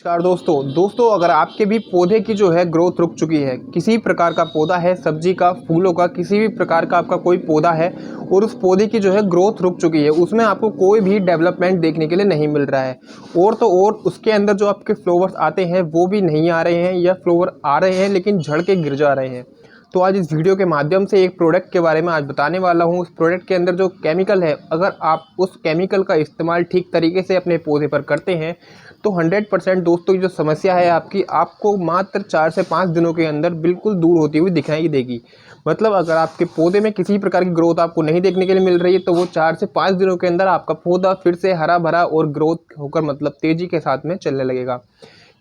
नमस्कार दोस्तों अगर आपके भी पौधे की जो है ग्रोथ रुक चुकी है, किसी प्रकार का पौधा है, सब्जी का, फूलों का, किसी भी प्रकार का आपका कोई पौधा है और उस पौधे की जो है ग्रोथ रुक चुकी है, उसमें आपको कोई भी डेवलपमेंट देखने के लिए नहीं मिल रहा है और तो और उसके अंदर जो आपके फ्लावर्स आते हैं वो भी नहीं आ रहे हैं या फ्लावर आ रहे हैं लेकिन झड़ के गिर जा रहे हैं। तो आज इस वीडियो के माध्यम से एक प्रोडक्ट के बारे में आज बताने वाला हूँ। उस प्रोडक्ट के अंदर जो केमिकल है, अगर आप उस केमिकल का इस्तेमाल ठीक तरीके से अपने पौधे पर करते हैं तो 100% दोस्तों, जो समस्या है आपकी, आपको मात्र 4 से 5 दिनों के अंदर बिल्कुल दूर होती हुई दिखाई देगी। मतलब अगर आपके पौधे में किसी प्रकार की ग्रोथ आपको नहीं देखने के लिए मिल रही है तो वो 4 से 5 दिनों के अंदर आपका पौधा फिर से हरा भरा और ग्रोथ होकर मतलब तेज़ी के साथ में चलने लगेगा।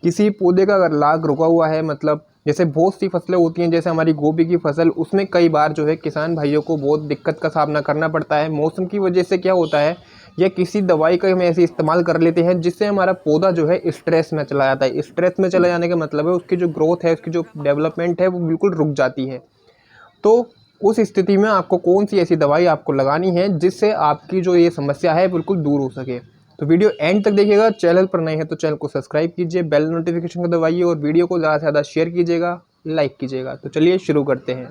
किसी पौधे का अगर लाग रुका हुआ है, मतलब जैसे बहुत सी फसलें होती हैं, जैसे हमारी गोभी की फसल, उसमें कई बार जो है किसान भाइयों को बहुत दिक्कत का सामना करना पड़ता है। मौसम की वजह से क्या होता है, या किसी दवाई का हम ऐसे इस्तेमाल कर लेते हैं जिससे हमारा पौधा जो है स्ट्रेस में चला जाता है। स्ट्रेस में चला जाने का मतलब है उसकी जो ग्रोथ है, उसकी जो डेवलपमेंट है वो बिल्कुल रुक जाती है। तो उस स्थिति में आपको कौन सी ऐसी दवाई आपको लगानी है जिससे आपकी जो ये समस्या है बिल्कुल दूर हो सके। तो वीडियो एंड तक देखिएगा। चैनल पर नए हैं तो चैनल को सब्सक्राइब कीजिए, बेल नोटिफिकेशन को दबाइए और वीडियो को ज़्यादा से ज़्यादा शेयर कीजिएगा, लाइक कीजिएगा। तो चलिए शुरू करते हैं।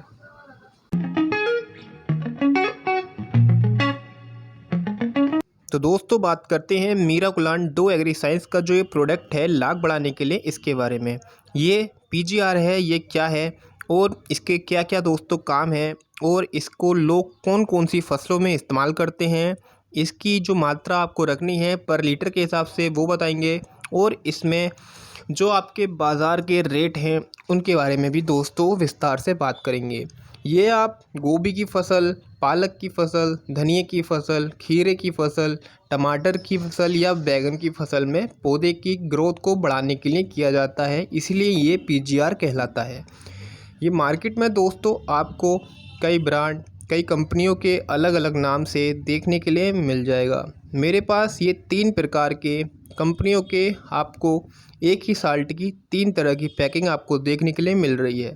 तो दोस्तों बात करते हैं मीराकुलान डो एग्री साइंस का जो ये प्रोडक्ट है लाग बढ़ाने के लिए, इसके बारे में। ये पीजीआर है, ये क्या है और इसके क्या क्या दोस्तों काम है और इसको लोग कौन कौन सी फसलों में इस्तेमाल करते हैं, इसकी जो मात्रा आपको रखनी है पर लीटर के हिसाब से वो बताएंगे और इसमें जो आपके बाज़ार के रेट हैं उनके बारे में भी दोस्तों विस्तार से बात करेंगे। ये आप गोभी की फसल, पालक की फसल, धनिए की फसल, खीरे की फसल, टमाटर की फसल या बैंगन की फसल में पौधे की ग्रोथ को बढ़ाने के लिए किया जाता है, इसलिए ये पीजीआर कहलाता है। ये मार्केट में दोस्तों आपको कई ब्रांड, कई कंपनियों के अलग अलग नाम से देखने के लिए मिल जाएगा। मेरे पास ये 3 प्रकार के कंपनियों के आपको एक ही साल्ट की 3 तरह की पैकिंग आपको देखने के लिए मिल रही है।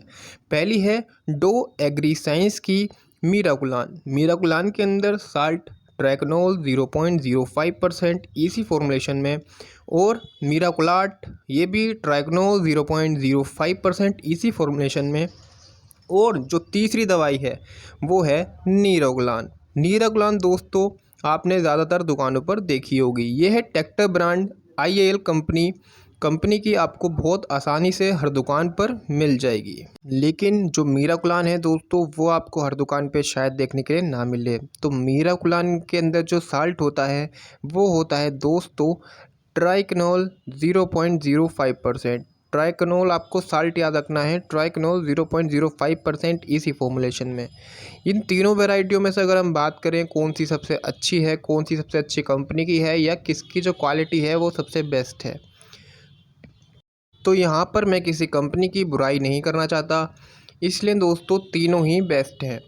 पहली है डो एग्री साइंस की मीराकुलान। मीराकुलान के अंदर साल्ट ट्रैकनोल 0.05% इसी फॉर्मुलेशन में और मीराकुलाट ये भी ट्रैकनोल 0.05% इसी फॉर्मुलेशन में। और जो तीसरी दवाई है वो है नीरागुलान। नीरागुलान दोस्तों आपने ज़्यादातर दुकानों पर देखी होगी। ये है टेक्टर ब्रांड आईएएल कंपनी की, आपको बहुत आसानी से हर दुकान पर मिल जाएगी। लेकिन जो मीराकुलान है दोस्तों वो आपको हर दुकान पे शायद देखने के लिए ना मिले। तो मीराकुलान के अंदर जो साल्ट होता है वो होता है दोस्तों ट्राइकनोल 0.05%। ट्राइकनोल आपको साल्ट याद रखना है, ट्राइकनोल 0.05% इसी फॉर्मुलेशन में। इन तीनों वैरायटियों में से अगर हम बात करें कौन सी सबसे अच्छी है, कौन सी सबसे अच्छी कंपनी की है या किसकी जो क्वालिटी है वो सबसे बेस्ट है, तो यहाँ पर मैं किसी कंपनी की बुराई नहीं करना चाहता, इसलिए दोस्तों तीनों ही बेस्ट हैं।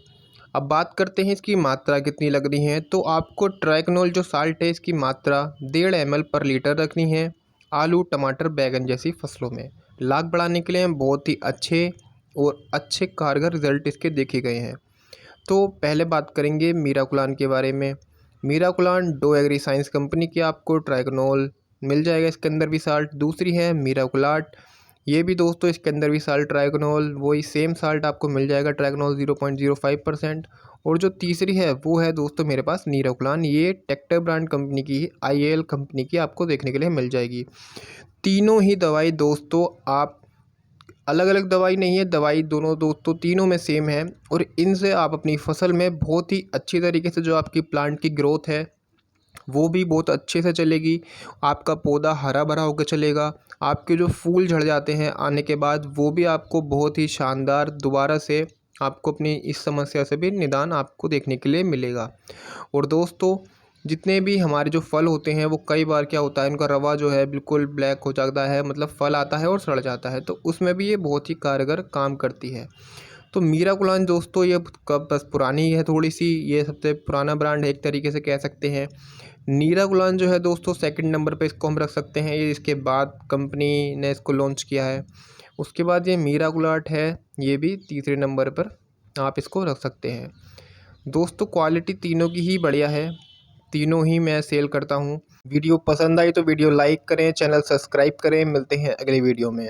अब बात करते हैं इसकी मात्रा कितनी लग रही है। तो आपको ट्राइकनोल जो साल्ट है इसकी मात्रा 1.5 ml पर लीटर रखनी है आलू, टमाटर, बैंगन जैसी फसलों में। लाग बढ़ाने के लिए बहुत ही अच्छे कारगर रिजल्ट इसके देखे गए हैं। तो पहले बात करेंगे मीराकुलान के बारे में। मीराकुलान डो एग्री साइंस कंपनी की आपको ट्राइकनोल मिल जाएगा, इसके अंदर भी साल्ट। दूसरी है मीराकुलाट, ये भी दोस्तों इसके अंदर भी साल्ट ट्राइकनोल वही सेम साल्ट आपको मिल जाएगा, ट्राइकनोल 0.05%। और जो तीसरी है वो है दोस्तों मेरे पास नीराकुलान, ये टेक्टर ब्रांड कंपनी की, आईएएल कंपनी की आपको देखने के लिए मिल जाएगी। तीनों ही दवाई दोस्तों आप अलग अलग दवाई नहीं है, दवाई दोनों दोस्तों तीनों में सेम है और इनसे आप अपनी फसल में बहुत ही अच्छी तरीके से जो आपकी प्लांट की ग्रोथ है वो भी बहुत अच्छे से चलेगी। आपका पौधा हरा भरा होकर चलेगा। आपके जो फूल झड़ जाते हैं आने के बाद वो भी आपको बहुत ही शानदार दोबारा से आपको अपनी इस समस्या से भी निदान आपको देखने के लिए मिलेगा। और दोस्तों जितने भी हमारे जो फल होते हैं वो कई बार क्या होता है, इनका रवा जो है बिल्कुल ब्लैक हो जाता है, मतलब फल आता है और सड़ जाता है, तो उसमें भी ये बहुत ही कारगर काम करती है। तो मीराकुलान दोस्तों ये कब बस पुरानी है थोड़ी सी, ये सबसे पुराना ब्रांड है एक तरीके से कह सकते हैं। नीराकुलान जो है दोस्तों सेकंड नंबर पे इसको हम रख सकते हैं, ये इसके बाद कंपनी ने इसको लॉन्च किया है। उसके बाद ये मीराकुलाट है, ये भी तीसरे नंबर पर आप इसको रख सकते हैं। दोस्तों क्वालिटी तीनों की ही बढ़िया है, तीनों ही मैं सेल करता हूँ। वीडियो पसंद आई तो वीडियो लाइक करें, चैनल सब्सक्राइब करें। मिलते हैं अगले वीडियो में।